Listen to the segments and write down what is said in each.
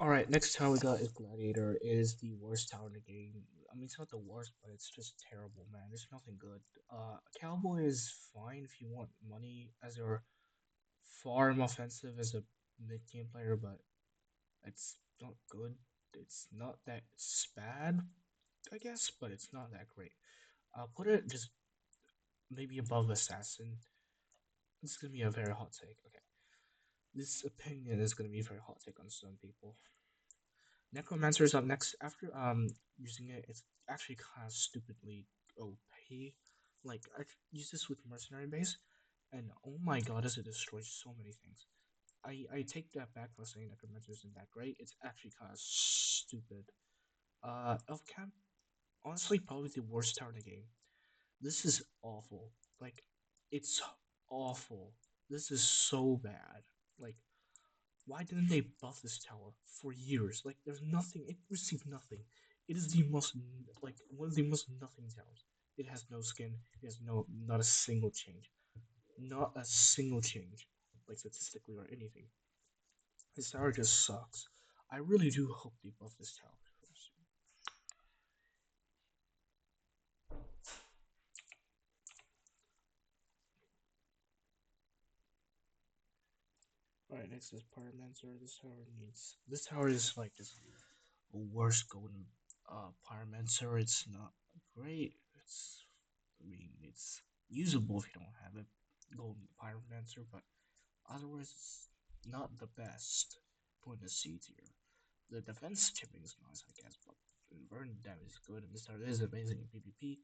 Alright, next tower we got is Gladiator. It is the worst tower in the game. I mean, it's not the worst, but it's just terrible, man. There's nothing good. Cowboy is fine if you want money as your farm offensive as a mid game player, but it's not good. It's not that it's bad, I guess, but it's not that great. I'll put it just maybe above Assassin. This is gonna be a very hot take. Okay, this opinion is gonna be a very hot take on some people. Necromancer is up next. After using it, it's actually kind of stupidly OP. Like I use this with mercenary base, and oh my god, does it destroy so many things. I take that back for saying Necromancer isn't that great. It's actually kind of stupid. Elf Camp, honestly, probably the worst tower in the game. This is awful. Like, it's awful. This is so bad. Like, why didn't they buff this tower for years? Like, there's nothing. It received nothing. It is the most like one of the most nothing towers. It has no skin. It has not a single change. Not a single change, like statistically or anything. This tower just sucks. I really do hope they buff this tower. All right, next is Pyromancer. This tower is like just worst golden Pyromancer. It's not great. It's usable if you don't have a golden Pyromancer, but otherwise it's not the best. Put in the C tier. The defense tipping is nice, I guess, but burn damage is good, and this tower is amazing in PvP.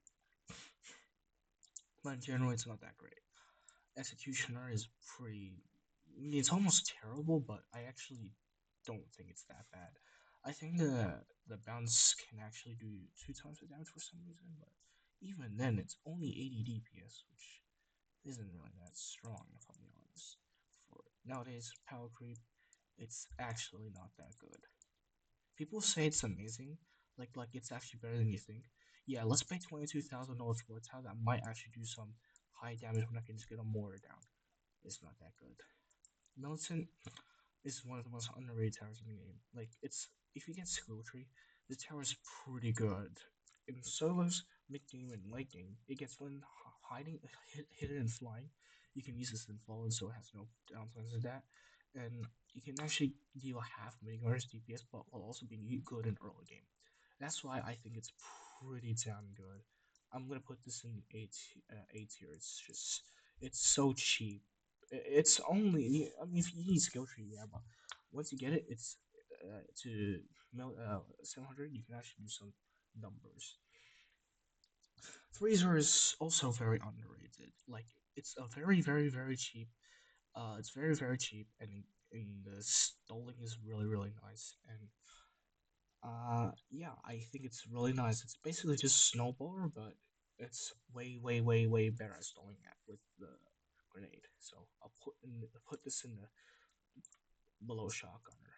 But in general, it's not that great. Executioner is pretty. I mean, it's almost terrible, but I actually don't think it's that bad. I think the bounce can actually do 2 times the damage for some reason, but even then, it's only 80 DPS, which isn't really that strong, if I'll be honest. For nowadays, power creep, it's actually not that good. People say it's amazing, like it's actually better than you think. Yeah, let's pay $22,000 for a tower that might actually do some high damage when I can just get a mortar down. It's not that good. Militant is one of the most underrated towers in the game. Like it's if you get skill tree, the tower is pretty good. In solos, mid game, and late game, it gets when hiding, hidden, and flying. You can use this in fallen, so it has no downsides of that. And you can actually deal half million DPS, but while also being good in early game. That's why I think it's pretty damn good. I'm gonna put this in A tier. It's so cheap. It's only I mean if you need skill tree, yeah, but once you get it, it's to 700. You can actually do some numbers. Freezer is also very underrated. Like it's a very cheap. It's very cheap, and the stalling is really nice. And yeah, I think it's really nice. It's basically just snowballer, but it's way better at stalling at with the grenade. So I'll put this in the below shotgunner.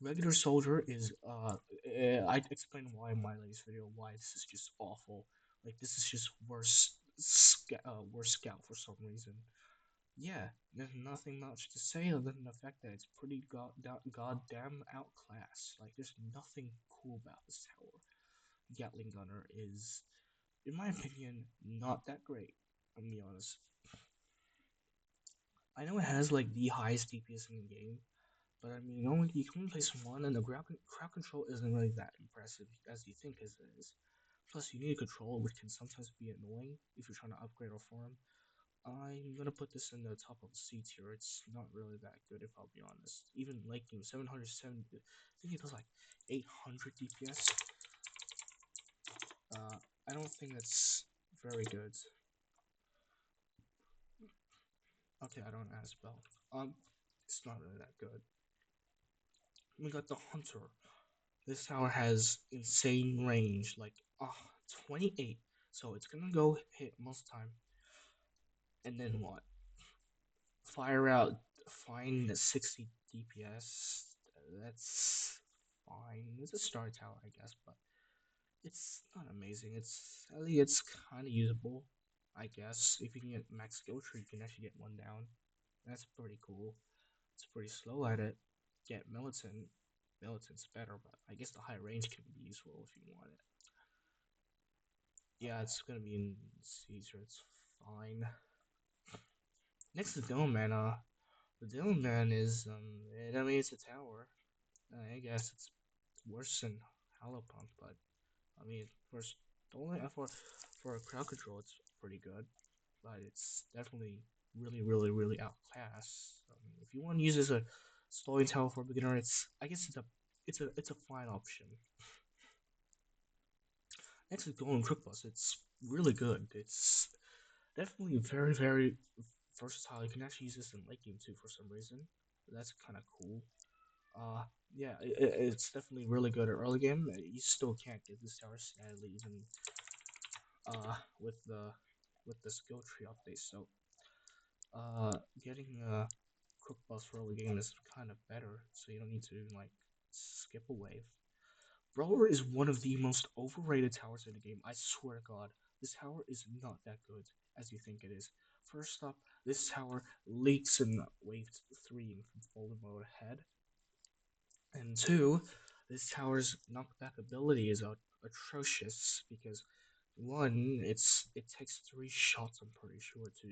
Regular soldier is I explained why in my latest video why this is just awful. Like this is just worse scout for some reason. Yeah, there's nothing much to say other than the fact that it's pretty goddamn outclassed. Like there's nothing cool about this tower. Gatling gunner is, in my opinion, not that great. I'm gonna be honest. I know it has like the highest DPS in the game, but I mean, only you can only place one, and the crowd control isn't really that impressive as you think it is. Plus, you need a control, which can sometimes be annoying if you're trying to upgrade or farm. I'm gonna put this in the top of the C tier. It's not really that good, if I'll be honest. Even late game, 770. I think it does like 800 DPS. I don't think that's very good. Okay, I don't ask spell. It's not really that good. We got the Hunter. This tower has insane range, like 28. So it's gonna go hit most time, and then what? Fire out, find the 60 DPS. That's fine. It's a star tower, I guess, but it's not amazing. It's kind of usable, I guess. If you can get max skill tree, you can actually get one down. That's pretty cool. It's pretty slow at it. get Militant's better, but I guess the high range can be useful if you want it. Yeah, it's gonna be in Caesar. It's fine. Next is Dome Man. The Dome Man is I mean it's a tower. I guess it's worse than Halopunk, but I mean first only for crowd control it's pretty good, but it's definitely really outclassed. If you want to use it as a slowing tower for a beginner, it's I guess it's a fine option. Next is Golden Crook Bus. It's really good. It's definitely very versatile. You can actually use this in late game too for some reason. That's kind of cool. Uh, yeah, it's definitely really good at early game. You still can't get this tower sadly, even with the skill tree update. So getting a Crook Bus for early game is kind of better. So you don't need to like skip a wave. Brawler is one of the most overrated towers in the game. I swear to God, this tower is not that good as you think it is. First up, this tower leaks in Wave 3 in Fallen Mode ahead. And two, this tower's knockback ability is atrocious because one, it takes 3 shots, I'm pretty sure, to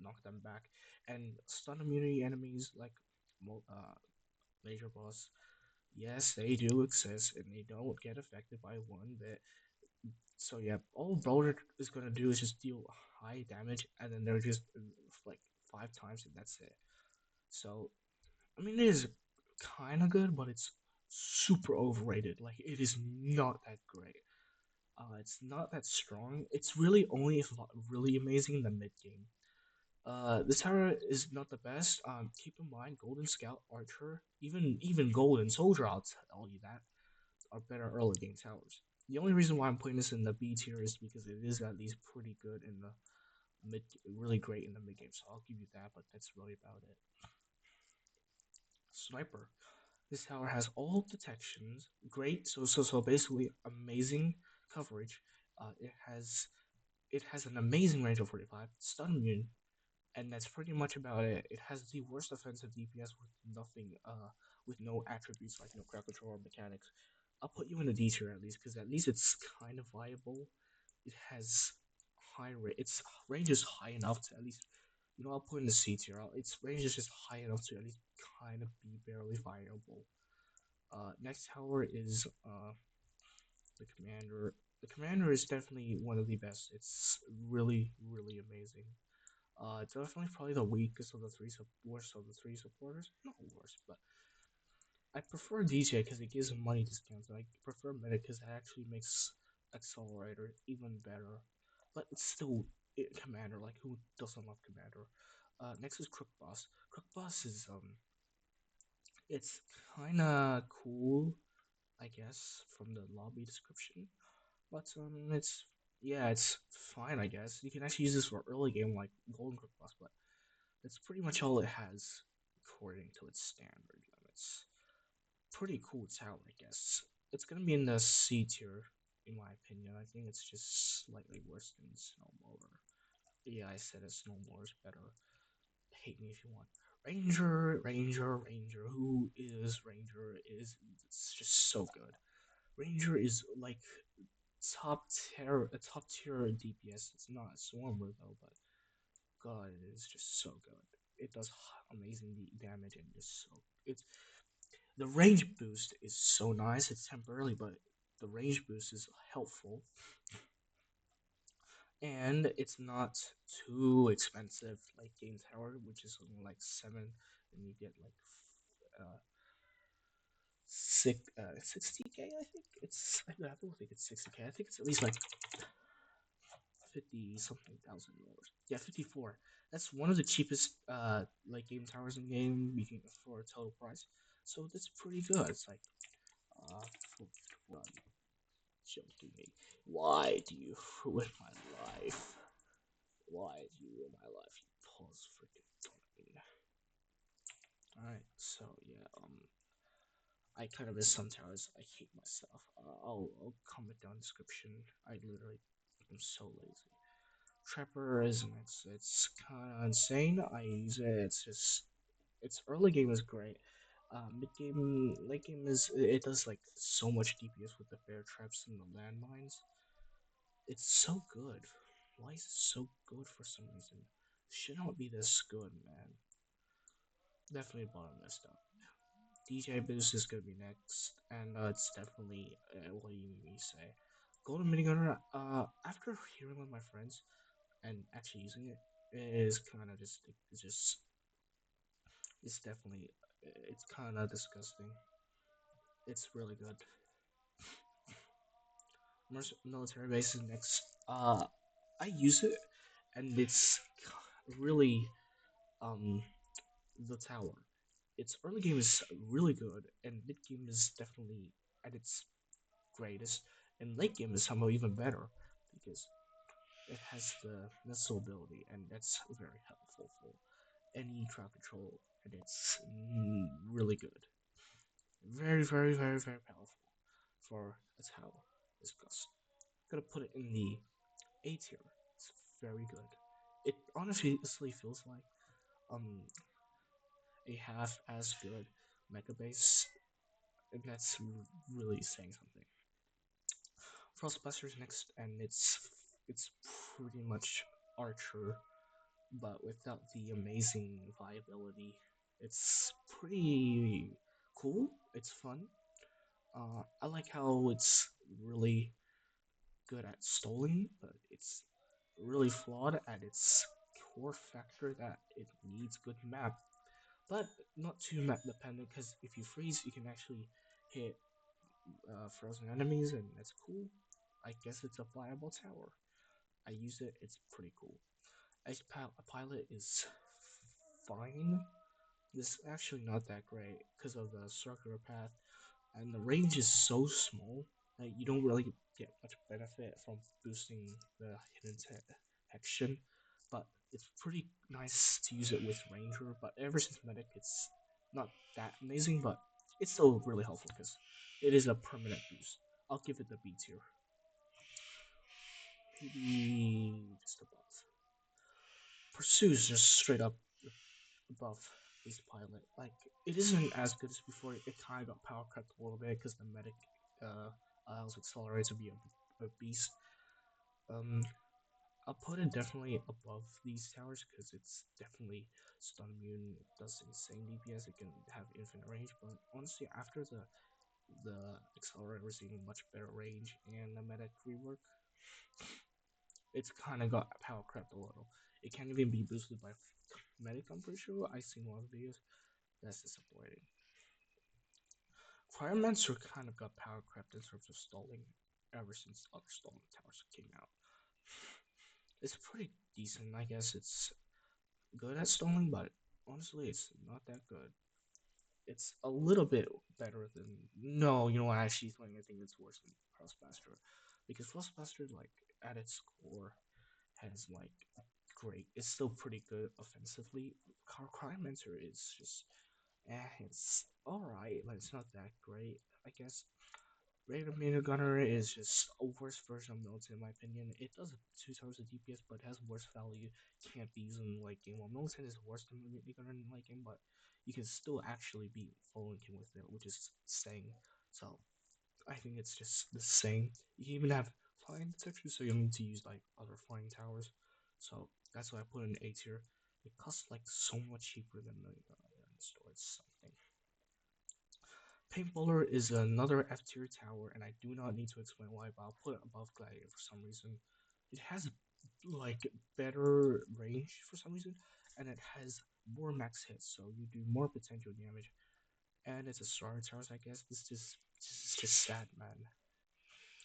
knock them back. And stun immunity enemies like Major Boss, yes, they do exist and they don't get affected by one bit. So yeah, all Brawler is gonna do is just deal high damage, and then they're just like 5 times, and that's it. So I mean, it is kind of good, but it's super overrated. Like it is not that great. It's not that strong. It's really only if really amazing in the mid game. This tower is not the best. Keep in mind, Golden Scout, Archer, even Golden Soldier, I'll tell you that, are better early game towers. The only reason why I'm putting this in the B tier is because it is at least pretty good in the mid, really great in the mid game. So I'll give you that, but that's really about it. Sniper. This tower has all detections, great, so basically amazing coverage. It has an amazing range of 45, stun immune, and that's pretty much about it. It has the worst offensive DPS with nothing, with no attributes like no crowd control or mechanics. I'll put you in the D tier at least, because at least it's kind of viable. It has its range is high enough to at least, I'll put in the C tier. Its range is just high enough to at least kind of be barely viable. Next tower is the commander. The commander is definitely one of the best. It's really amazing. It's definitely probably the weakest of the worst of the three supporters. Not worst, but I prefer DJ because it gives money discounts. I prefer Meta because it actually makes Accelerator even better. But it's still Commander. Like who doesn't love Commander? Next is Crook Boss. Crook Boss is it's kind of cool, I guess, from the lobby description. But it's yeah, it's fine, I guess. You can actually use this for early game like Golden Crook Boss, but that's pretty much all it has according to its standard limits. Pretty cool tower, I guess. It's gonna be in the C tier, in my opinion. I think it's just slightly worse than Snowblower. Yeah, I said it. Snowblower's better. Hate me if you want. Ranger. Who is Ranger? It's just so good. Ranger is like top tier DPS. It's not a Swarmer though, but God, it is just so good. It does amazing damage and just so it's the range boost is so nice. It's temporarily, but the range boost is helpful, and it's not too expensive like Game Tower, which is only like 7, and you get like uh, 60k. I think I don't think it's 60k. I think it's at least like 50 something thousand dollars. Yeah, 54. That's one of the cheapest like game towers in game you can for a total price. So that's pretty good. It's like uh for joking me. Why do you ruin my life? Why do you ruin my life? You pause freaking dummy. Alright, so yeah, I kind of miss some towers. I hate myself. I'll comment down description. I literally am so lazy. Trapper is it's kind of insane. I use it. It's early game is great. Mid game, late game is it does like so much DPS with the bear traps and the landmines. It's so good. Why is it so good for some reason? Should not be this good, man. Definitely bottom messed up. DJ Boost is gonna be next, and it's definitely what do you mean say? Golden Minigunner. After hearing with my friends and actually using it, is kind of just it's definitely it's kind of disgusting. It's really good. Military base is next. I use it, and it's really um the tower. Its early game is really good, and mid game is definitely at its greatest, and late game is somehow even better because it has the missile ability, and that's very helpful for any crowd control, and it's really good. Very, very, very, very powerful for a tower. Disgust. Gonna put it in the A tier. It's very good. It honestly feels like um a half as good Mega Base, and that's really saying something. Frostbuster's next, and it's pretty much Archer, but without the amazing viability. It's pretty cool. It's fun. I like how it's really good at stalling, but it's really flawed at its core factor that it needs good map, but not too map dependent. Because if you freeze, you can actually hit frozen enemies, and that's cool. I guess it's a viable tower. I use it; it's pretty cool. Ice Pilot is fine. This is actually not that great because of the circular path, and the range is so small that you don't really get much benefit from boosting the hidden detection. But it's pretty nice to use it with Ranger. But ever since Medic, it's not that amazing, but it's still really helpful because it is a permanent boost. I'll give it the B tier. Maybe just above. Pursues just straight up above this pilot. Like it isn't as good as before. It kind of got power crept a little bit because the medic uh, allows accelerator to be a beast. Um, I'll put it definitely above these towers because it's definitely stun immune. It does insane DPS. It can have infinite range, but honestly, after the accelerator receiving much better range and the medic rework, it's kind of got power crept a little. It can't even be boosted by medic. I'm pretty sure I've seen one of the videos. That's disappointing. Cryomancer kind of got power crept in terms of stalling ever since other stalling towers came out. It's pretty decent, I guess. It's good at stalling, but honestly, it's not that good. It's a little bit better than no, you know what? Actually, I think it's worse than Frostmaster because Frostmaster, like at its core, has like great. It's still pretty good offensively. Cryomancer is just it's alright, but it's not that great, I guess. Raider Meter Gunner is just a worse version of Militant in my opinion. It does 2 times the DPS, but it has worse value. Can't be used in late game. While Militant is worse than Meter Gunner in late game, but you can still actually beat Fallen King with it, which is saying. So I think it's just the same. You can even have flying detection, so you don't need to use like other flying towers. So that's why I put in A tier. It costs like so much cheaper than the in the store. It's something. Paintballer is another F tier tower, and I do not need to explain why, but I'll put it above Gladiator for some reason. It has like better range for some reason, and it has more max hits, so you do more potential damage. And it's a star towers, I guess. This is just sad, man.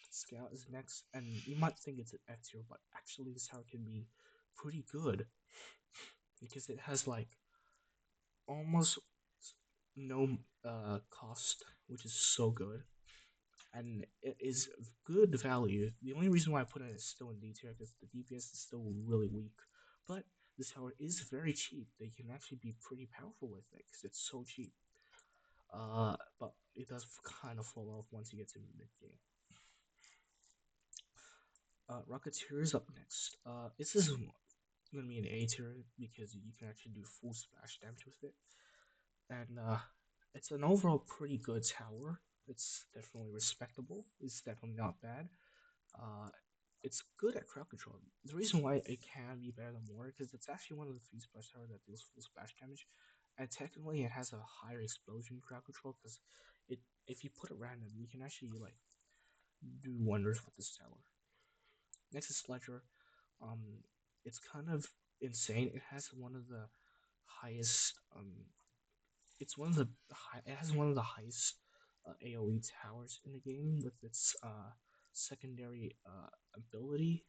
Scout is next, and you might think it's an F tier, but actually this tower can be pretty good because it has like almost no cost, which is so good, and it is good value. The only reason why I put it is still in D tier because the DPS is still really weak, but this tower is very cheap. They can actually be pretty powerful with it because it's so cheap. But it does kind of fall off once you get to mid game. Rocketeer is up next. This is gonna be an A tier because you can actually do full splash damage with it, and It's an overall pretty good tower. It's definitely respectable. It's definitely not bad. Uh, it's good at crowd control. The reason why it can be better than more because it's actually one of the three splash towers that deals full splash damage, and technically it has a higher explosion crowd control because it if you put it random, you can actually like do wonders with this tower. Next is Sledger. Um, it's kind of insane. It has one of the highest. It's one of the It has one of the highest AOE towers in the game with its secondary ability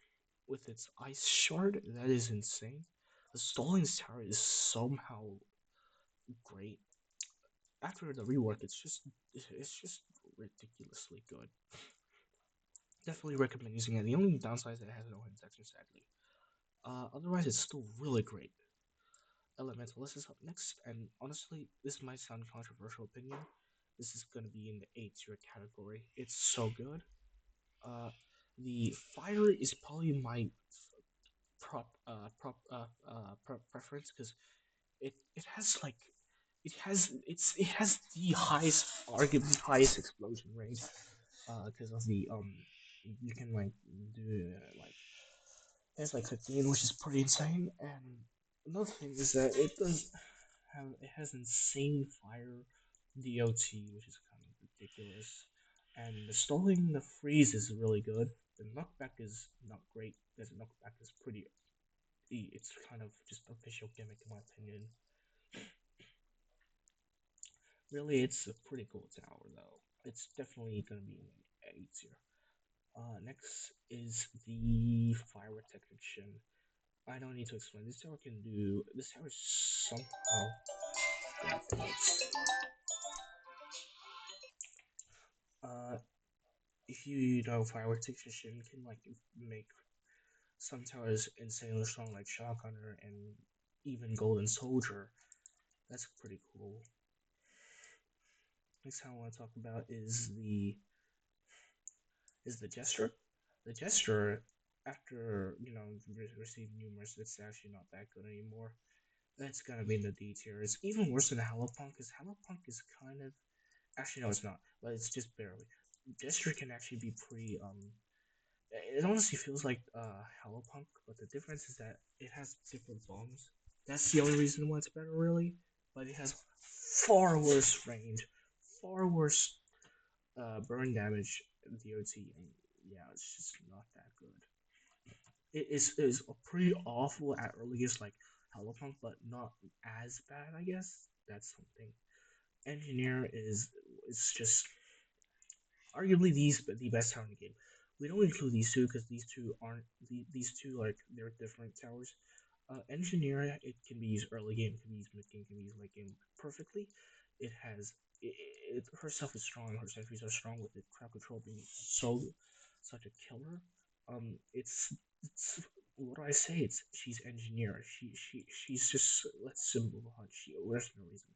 with its ice shard. That is insane. The Stallings tower is somehow great. After the rework, it's just ridiculously good. Definitely recommend using it. The only downside is that it has no hidden section, sadly. Otherwise, it's still really great. Elementalist is up next, and honestly, this might sound controversial opinion. This is gonna be in the A tier category. It's so good. Uh, the fire is probably my preference because it has like it has the highest, arguably highest explosion range. Because of the you can like do like it's like 15, which is pretty insane. And another thing is that it has insane fire DOT, which is kind of ridiculous. And the stalling the freeze is really good. The knockback is not great because the knockback is pretty. It's kind of just a visual gimmick in my opinion. Really, it's a pretty cool tower though. It's definitely gonna be an A tier. Next is the fire technician. I don't need to explain. This tower can do. This tower somehow. Uh, if you know fire technician can like make some towers insanely strong, like shotgunner and even golden soldier. That's pretty cool. Next tower I want to talk about is the jester. The jester, after receiving numerous, it's actually not that good anymore. That's gonna be in the D tier. It's even worse than Hello Punk, because Hello Punk is kind of actually no, it's not, but it's just barely. Jester can actually be pretty. It honestly feels like Hello Punk, but the difference is that it has different bombs. That's the only reason why it's better, really. But it has far worse range, far worse burn damage, DOT, and yeah, it's just not that good. It is pretty awful at earliest like Hello Punk, but not as bad, I guess. That's something. Engineer is just arguably the best tower in the game. We don't include these two because these two aren't these two like they're different towers. Engineer it can be used early game, can be used mid game, can be used late game perfectly. It has herself is strong. Her sentries are strong with it. Crowd control being such a killer. It's what do I say? It's she's engineer. She's just let's simplify. There's no reason.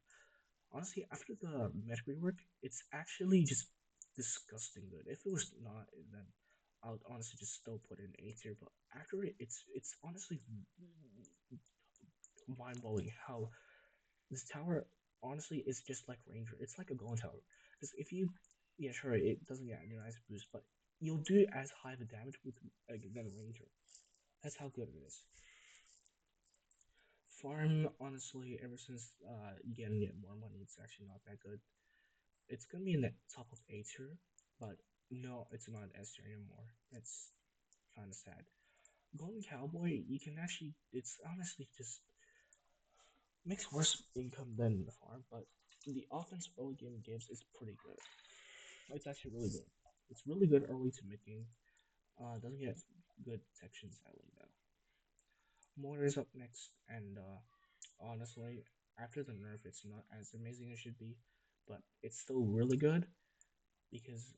Honestly, after the mech rework, it's actually just disgusting good. If it was not, then I would honestly just still put it in A tier. But after it, it's honestly mind blowing how this tower honestly is just like Ranger. It's like a golden tower. Because if you, yeah, sure, it doesn't get a nice boost, but you'll do as high the damage with than Ranger. That's how good it is. Farm, honestly, ever since you get more money, it's actually not that good. It's gonna be in the top of A tier, but no, it's not S tier anymore. It's kind of sad. Golden Cowboy, you can actually, it's honestly just makes worse income than the farm, but the offense early game gives is pretty good. It's actually really good. It's really good early to mid game. Doesn't get good section sadly though. Mortar's up next, and honestly, after the nerf, it's not as amazing as it should be, but it's still really good because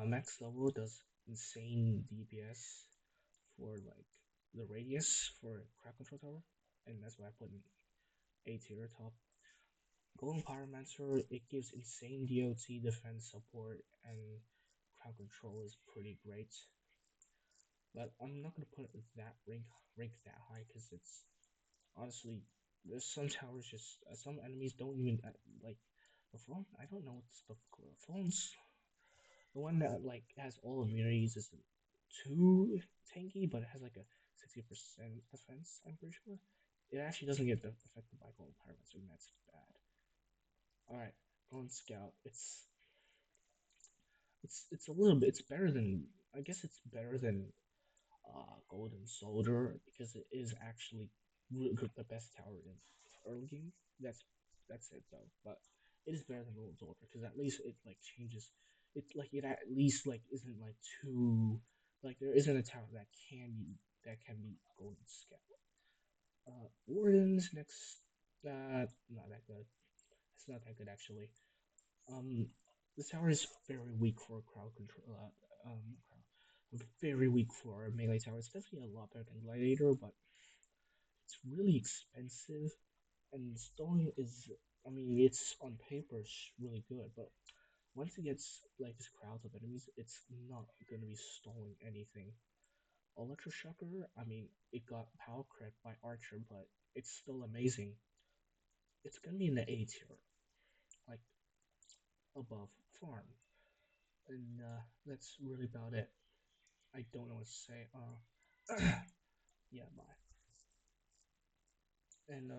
max level does insane DPS for like the radius for crowd control tower, and that's why I put in A tier top. Golden Pyromancer, it gives insane DOT defense support and crowd control is pretty great. But I'm not gonna put that rank that high because it's honestly There's some towers just some enemies don't even like the phone. I don't know what the phones. The one that like has all immunities isn't too tanky, but it has like a 60% defense. I'm pretty sure it actually doesn't get affected by gold pirates, and that's bad. All right, on scout. It's a little bit. It's better than I guess it's better than Golden Soldier because it is actually the best tower in early game. That's it though. But it is better than Golden Soldier because at least it like changes. It like it at least like isn't like too like there isn't a tower that can be Golden Scout. Warden's next. Not that good. It's not that good actually. Um, this tower is very weak for crowd control. Very weak for a melee tower. It's definitely a lot better than Gladiator, but it's really expensive. And Stone is, I mean, it's on paper really good, but once it gets like this crowd of enemies, it's not gonna be stalling anything. Electroshocker, I mean, it got power crit by Archer, but it's still amazing. It's gonna be in the A tier, like above Farm, and that's really about it. I don't know what to say. Yeah, bye. And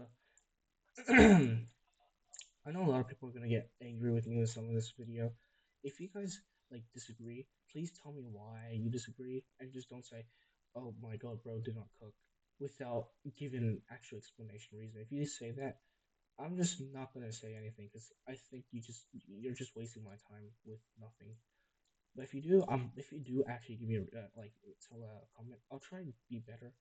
I know a lot of people are gonna get angry with me with some of this video. If you guys like disagree, please tell me why you disagree, and just don't say, "Oh my God, bro, did not cook," without giving an actual explanation reason. If you say that, I'm just not gonna say anything because I think you're just wasting my time with nothing. But if you do actually give me like tell a comment, I'll try and be better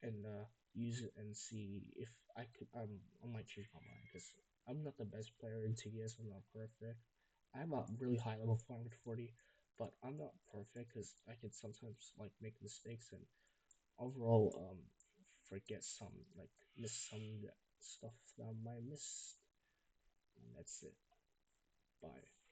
and use it and see if I could. I might change my mind because I'm not the best player in TDS. I'm not perfect. I have a really high level 440, but I'm not perfect because I can sometimes like make mistakes and overall forget some like miss some stuff that I might miss. And that's it. Bye.